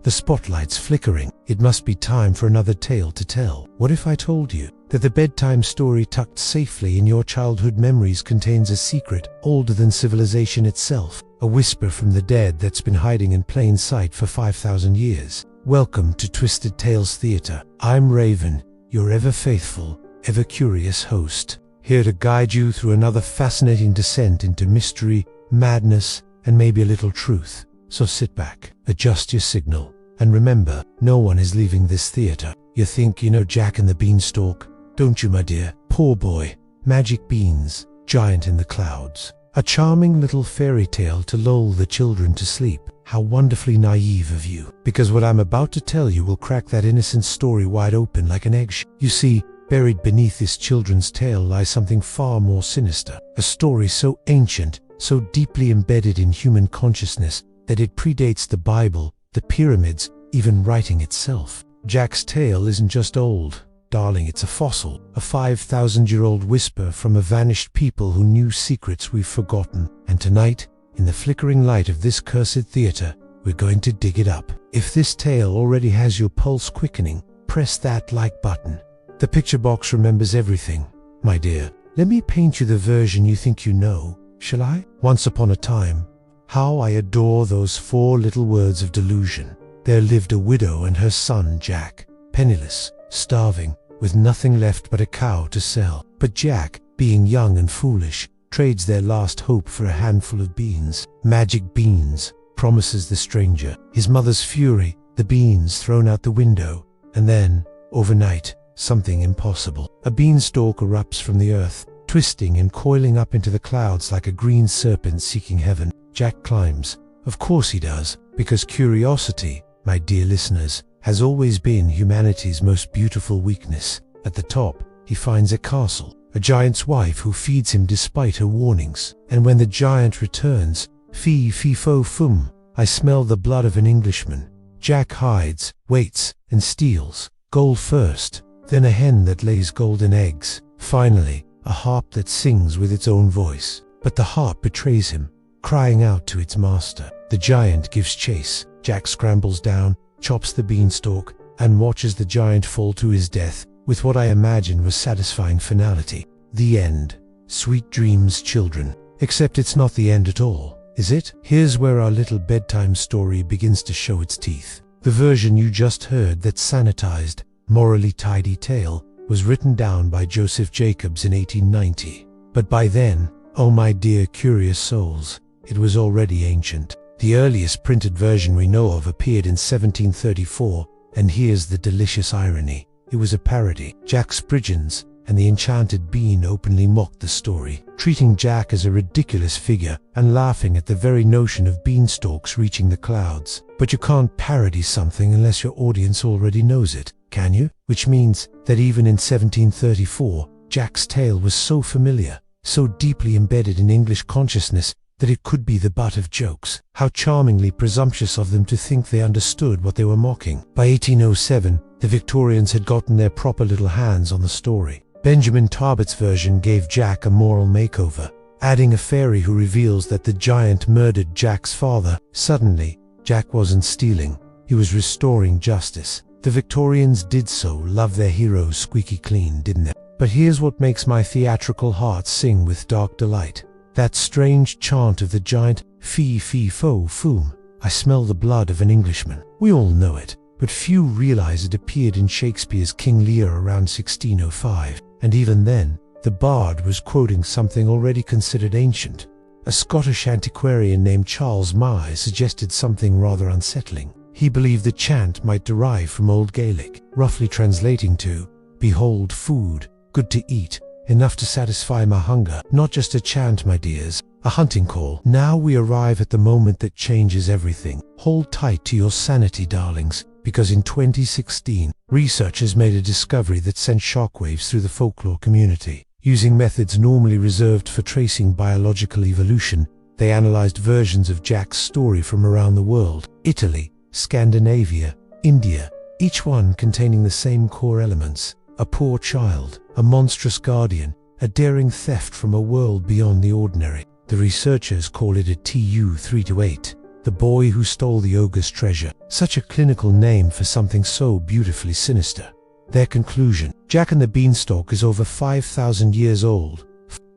The spotlight's flickering. It must be time for another tale to tell. What if I told you that the bedtime story tucked safely in your childhood memories contains a secret older than civilization itself, a whisper from the dead that's been hiding in plain sight for 5,000 years? Welcome to Twisted Tales Theatre. I'm Raven, your ever faithful, ever curious host, here to guide you through another fascinating descent into mystery, madness, and maybe a little truth. So sit back, adjust your signal, and remember, no one is leaving this theater. You think you know Jack and the Beanstalk, don't you, my dear? Poor boy. Magic beans, giant in the clouds. A charming little fairy tale to lull the children to sleep. How wonderfully naive of you. Because what I'm about to tell you will crack that innocent story wide open like an eggshell. You see, buried beneath this children's tale lies something far more sinister. A story so ancient, so deeply embedded in human consciousness, that it predates the Bible, the pyramids, even writing itself. Jack's tale isn't just old, darling, it's a fossil, a 5,000-year-old whisper from a vanished people who knew secrets we've forgotten. And tonight, in the flickering light of this cursed theater, we're going to dig it up. If this tale already has your pulse quickening, press that like button. The picture box remembers everything, my dear. Let me paint you the version you think you know, shall I? Once upon a time, how I adore those 4 little words of delusion. There lived a widow and her son Jack, penniless, starving, with nothing left but a cow to sell. But Jack, being young and foolish, trades their last hope for a handful of beans. Magic beans, promises the stranger. His mother's fury, the beans thrown out the window. And then, overnight, something impossible. A beanstalk erupts from the earth, twisting and coiling up into the clouds like a green serpent seeking heaven. Jack climbs. Of course he does, because curiosity, my dear listeners, has always been humanity's most beautiful weakness. At the top, he finds a castle, a giant's wife who feeds him despite her warnings. And when the giant returns, Fi Fo Fum, I smell the blood of an Englishman. Jack hides, waits, and steals. Gold first, then a hen that lays golden eggs. Finally, a harp that sings with its own voice. But the harp betrays him, crying out to its master. The giant gives chase. Jack scrambles down, chops the beanstalk, and watches the giant fall to his death, with what I imagine was satisfying finality. The end. Sweet dreams, children. Except it's not the end at all, is it? Here's where our little bedtime story begins to show its teeth. The version you just heard, that sanitized, morally tidy tale, was written down by Joseph Jacobs in 1890. But by then, oh my dear curious souls, it was already ancient. The earliest printed version we know of appeared in 1734, and here's the delicious irony. It was a parody. Jack Spriggins and the Enchanted Bean openly mocked the story, treating Jack as a ridiculous figure and laughing at the very notion of beanstalks reaching the clouds. But you can't parody something unless your audience already knows it, can you? Which means that even in 1734, Jack's tale was so familiar, so deeply embedded in English consciousness, that it could be the butt of jokes. How charmingly presumptuous of them to think they understood what they were mocking. By 1807, the Victorians had gotten their proper little hands on the story. Benjamin Tarbott's version gave Jack a moral makeover, adding a fairy who reveals that the giant murdered Jack's father. Suddenly, Jack wasn't stealing, he was restoring justice. The Victorians did so love their heroes squeaky clean, didn't they? But here's what makes my theatrical heart sing with dark delight. That strange chant of the giant, Fi Fo Fum. I smell the blood of an Englishman. We all know it, but few realize it appeared in Shakespeare's King Lear around 1605. And even then, the bard was quoting something already considered ancient. A Scottish antiquarian named Charles Nye suggested something rather unsettling. He believed the chant might derive from Old Gaelic, roughly translating to, "Behold food, good to eat, enough to satisfy my hunger." Not just a chant, my dears, a hunting call. Now we arrive at the moment that changes everything. Hold tight to your sanity, darlings, because in 2016, researchers made a discovery that sent shockwaves through the folklore community. Using methods normally reserved for tracing biological evolution, they analyzed versions of Jack's story from around the world: Italy, Scandinavia, India, each one containing the same core elements: a poor child, a monstrous guardian, a daring theft from a world beyond the ordinary. The researchers call it a TU 3-8, the boy who stole the ogre's treasure. Such a clinical name for something so beautifully sinister. Their conclusion: Jack and the Beanstalk is over 5,000 years old.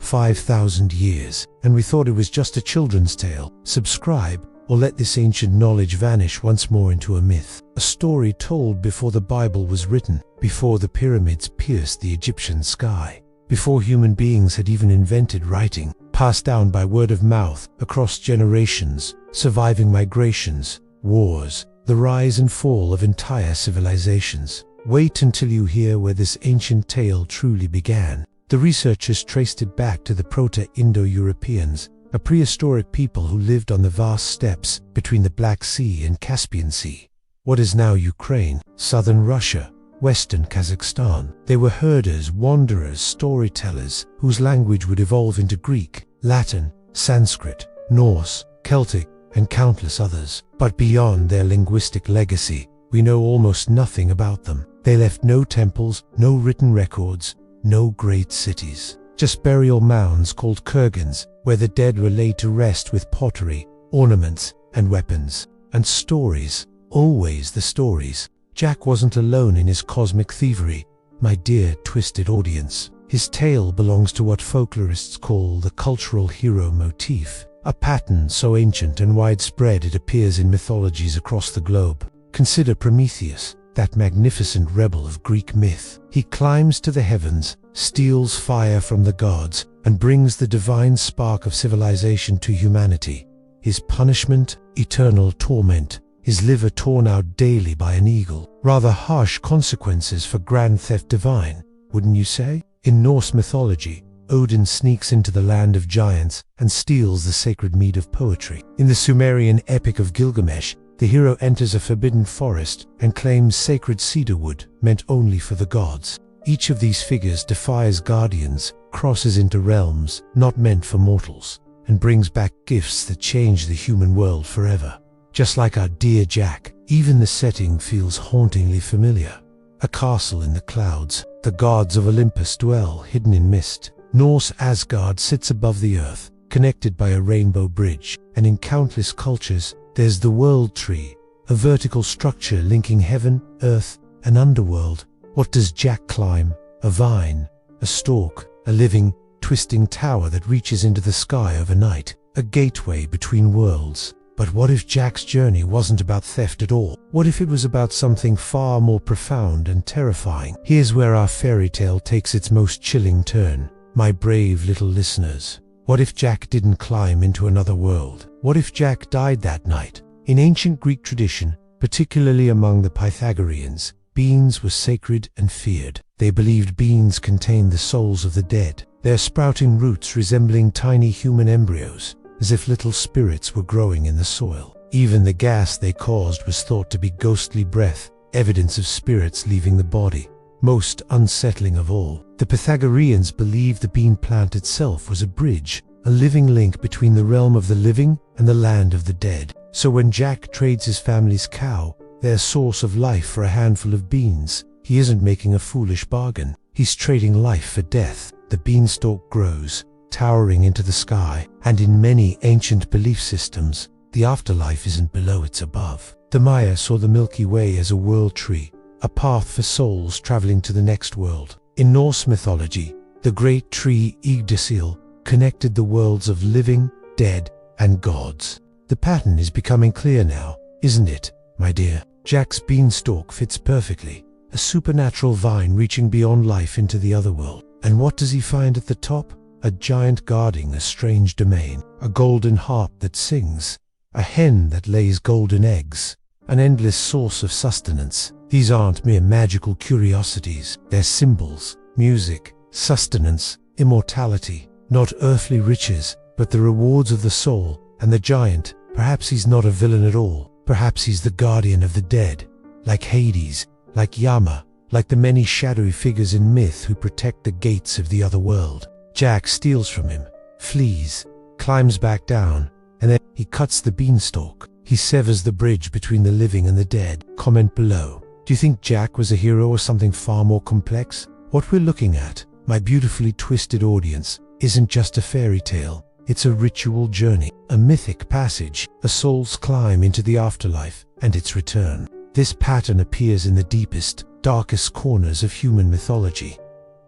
5,000 years, and we thought it was just a children's tale. Subscribe, or let this ancient knowledge vanish once more into a myth. A story told before the Bible was written, before the pyramids pierced the Egyptian sky, before human beings had even invented writing, passed down by word of mouth across generations, surviving migrations, wars, the rise and fall of entire civilizations. Wait until you hear where this ancient tale truly began. The researchers traced it back to the Proto-Indo-Europeans, a prehistoric people who lived on the vast steppes between the Black Sea and Caspian Sea. What is now Ukraine, southern Russia, western Kazakhstan. They were herders, wanderers, storytellers, whose language would evolve into Greek, Latin, Sanskrit, Norse, Celtic, and countless others. But beyond their linguistic legacy, we know almost nothing about them. They left no temples, no written records, no great cities. Just burial mounds called kurgans, where the dead were laid to rest with pottery, ornaments, and weapons. And stories, always the stories. Jack wasn't alone in his cosmic thievery, my dear twisted audience. His tale belongs to what folklorists call the cultural hero motif, a pattern so ancient and widespread it appears in mythologies across the globe. Consider Prometheus, that magnificent rebel of Greek myth. He climbs to the heavens, steals fire from the gods, and brings the divine spark of civilization to humanity. His punishment, eternal torment, his liver torn out daily by an eagle. Rather harsh consequences for grand theft divine, wouldn't you say? In Norse mythology, Odin sneaks into the land of giants and steals the sacred mead of poetry. In the Sumerian epic of Gilgamesh, the hero enters a forbidden forest and claims sacred cedar wood meant only for the gods. Each of these figures defies guardians, crosses into realms not meant for mortals, and brings back gifts that change the human world forever. Just like our dear Jack, even the setting feels hauntingly familiar. A castle in the clouds, the gods of Olympus dwell hidden in mist. Norse Asgard sits above the earth, connected by a rainbow bridge, and in countless cultures, there's the world tree, a vertical structure linking heaven, earth, and underworld. What does Jack climb? A vine, a stalk, a living, twisting tower that reaches into the sky overnight, a gateway between worlds. But what if Jack's journey wasn't about theft at all? What if it was about something far more profound and terrifying? Here's where our fairy tale takes its most chilling turn, my brave little listeners. What if Jack didn't climb into another world? What if Jack died that night? In ancient Greek tradition, particularly among the Pythagoreans, beans were sacred and feared. They believed beans contained the souls of the dead, their sprouting roots resembling tiny human embryos, as if little spirits were growing in the soil. Even the gas they caused was thought to be ghostly breath, evidence of spirits leaving the body. Most unsettling of all, the Pythagoreans believed the bean plant itself was a bridge, a living link between the realm of the living and the land of the dead. So when Jack trades his family's cow, their source of life, for a handful of beans, he isn't making a foolish bargain. He's trading life for death. The beanstalk grows, towering into the sky, and in many ancient belief systems, the afterlife isn't below, it's above. The Maya saw the Milky Way as a world tree, a path for souls traveling to the next world. In Norse mythology, the great tree Yggdrasil connected the worlds of living, dead, and gods. The pattern is becoming clear now, isn't it, my dear? Jack's beanstalk fits perfectly, a supernatural vine reaching beyond life into the other world. And what does he find at the top? A giant guarding a strange domain, a golden harp that sings, a hen that lays golden eggs, an endless source of sustenance. These aren't mere magical curiosities, they're symbols, music, sustenance, immortality, not earthly riches, but the rewards of the soul. And the giant, perhaps he's not a villain at all, perhaps he's the guardian of the dead, like Hades, like Yama, like the many shadowy figures in myth who protect the gates of the other world. Jack steals from him, flees, climbs back down, and then he cuts the beanstalk. He severs the bridge between the living and the dead. Comment below. Do you think Jack was a hero or something far more complex? What we're looking at, my beautifully twisted audience, isn't just a fairy tale. It's a ritual journey, a mythic passage, a soul's climb into the afterlife, and its return. This pattern appears in the deepest, darkest corners of human mythology.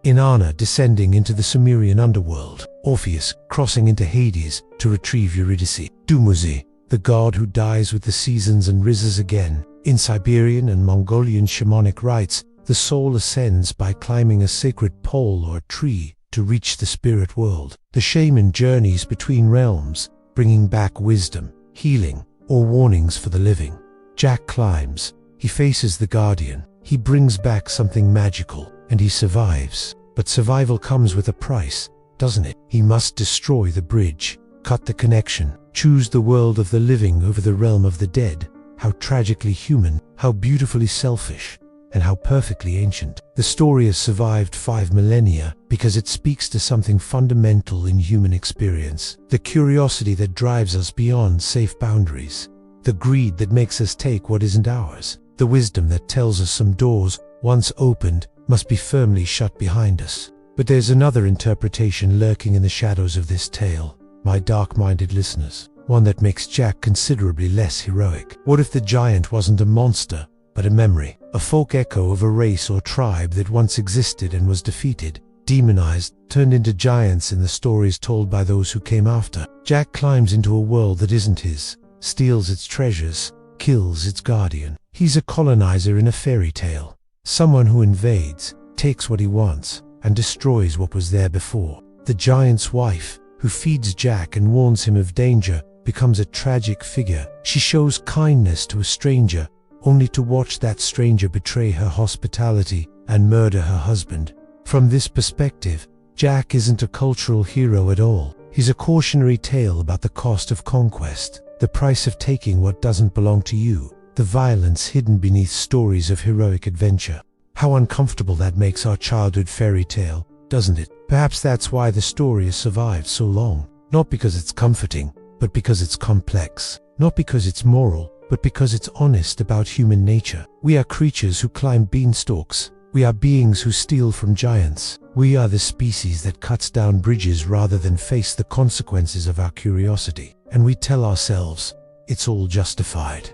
Inanna descending into the Sumerian underworld, Orpheus crossing into Hades to retrieve Eurydice, Dumuzi, the god who dies with the seasons and rises again. In Siberian and Mongolian shamanic rites, the soul ascends by climbing a sacred pole or tree to reach the spirit world. The shaman journeys between realms, bringing back wisdom, healing, or warnings for the living. Jack climbs. He faces the guardian. He brings back something magical, and he survives. But survival comes with a price, doesn't it? He must destroy the bridge, cut the connection, choose the world of the living over the realm of the dead. How tragically human, how beautifully selfish, and how perfectly ancient. The story has survived 5 millennia because it speaks to something fundamental in human experience. The curiosity that drives us beyond safe boundaries. The greed that makes us take what isn't ours. The wisdom that tells us some doors, once opened, must be firmly shut behind us. But there's another interpretation lurking in the shadows of this tale, my dark-minded listeners. One that makes Jack considerably less heroic. What if the giant wasn't a monster, but a memory? A folk echo of a race or tribe that once existed and was defeated, demonized, turned into giants in the stories told by those who came after. Jack climbs into a world that isn't his, steals its treasures, kills its guardian. He's a colonizer in a fairy tale. Someone who invades, takes what he wants, and destroys what was there before. The giant's wife, who feeds Jack and warns him of danger, becomes a tragic figure. She shows kindness to a stranger, only to watch that stranger betray her hospitality and murder her husband. From this perspective, Jack isn't a cultural hero at all. He's a cautionary tale about the cost of conquest, the price of taking what doesn't belong to you, the violence hidden beneath stories of heroic adventure. How uncomfortable that makes our childhood fairy tale, doesn't it? Perhaps that's why the story has survived so long. Not because it's comforting, but because it's complex. Not because it's moral, but because it's honest about human nature. We are creatures who climb beanstalks. We are beings who steal from giants. We are the species that cuts down bridges rather than face the consequences of our curiosity. And we tell ourselves, it's all justified,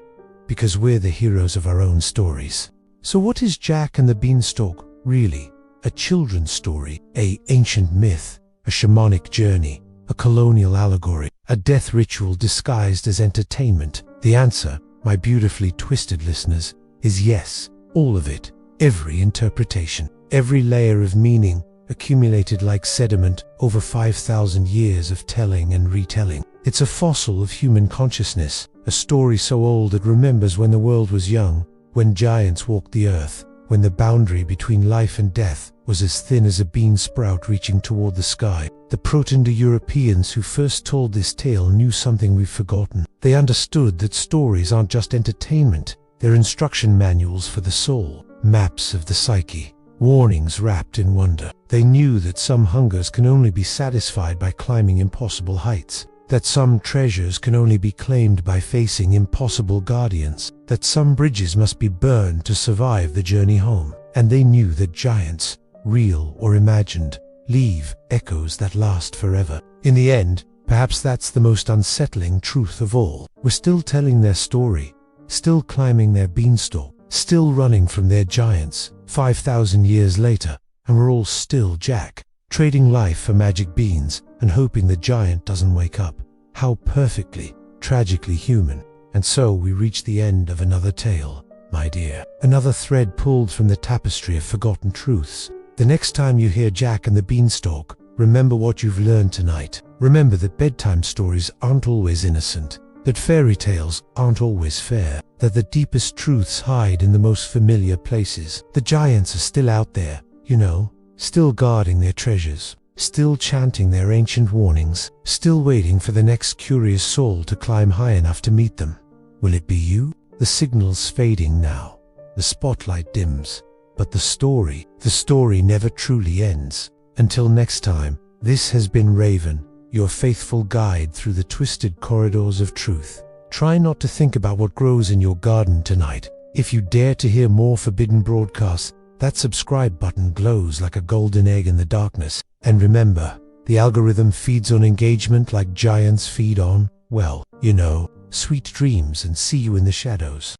because we're the heroes of our own stories. So what is Jack and the Beanstalk, really? A children's story, an ancient myth, a shamanic journey, a colonial allegory, a death ritual disguised as entertainment? The answer, my beautifully twisted listeners, is yes, all of it. Every interpretation, every layer of meaning, accumulated like sediment over 5,000 years of telling and retelling. It's a fossil of human consciousness, a story so old it remembers when the world was young, when giants walked the earth, when the boundary between life and death was as thin as a bean sprout reaching toward the sky. The Proto-Indo-Europeans who first told this tale knew something we've forgotten. They understood that stories aren't just entertainment, they're instruction manuals for the soul, maps of the psyche, warnings wrapped in wonder. They knew that some hungers can only be satisfied by climbing impossible heights, that some treasures can only be claimed by facing impossible guardians, that some bridges must be burned to survive the journey home. And they knew that giants, real or imagined, leave echoes that last forever. In the end, perhaps that's the most unsettling truth of all. We're still telling their story, still climbing their beanstalk, still running from their giants, 5,000 years later, and we're all still Jack, trading life for magic beans and hoping the giant doesn't wake up. How perfectly, tragically human. And so we reach the end of another tale, my dear. Another thread pulled from the tapestry of forgotten truths. The next time you hear Jack and the Beanstalk, remember what you've learned tonight. Remember that bedtime stories aren't always innocent, that fairy tales aren't always fair, that the deepest truths hide in the most familiar places. The giants are still out there, you know, still guarding their treasures, still chanting their ancient warnings, still waiting for the next curious soul to climb high enough to meet them. Will it be you? The signal's fading now. The spotlight dims. But the story never truly ends. Until next time, this has been Raven, your faithful guide through the twisted corridors of truth. Try not to think about what grows in your garden tonight. If you dare to hear more forbidden broadcasts, that subscribe button glows like a golden egg in the darkness. And remember, The algorithm feeds on engagement like giants feed on, well, you know, sweet dreams, and see you in the shadows.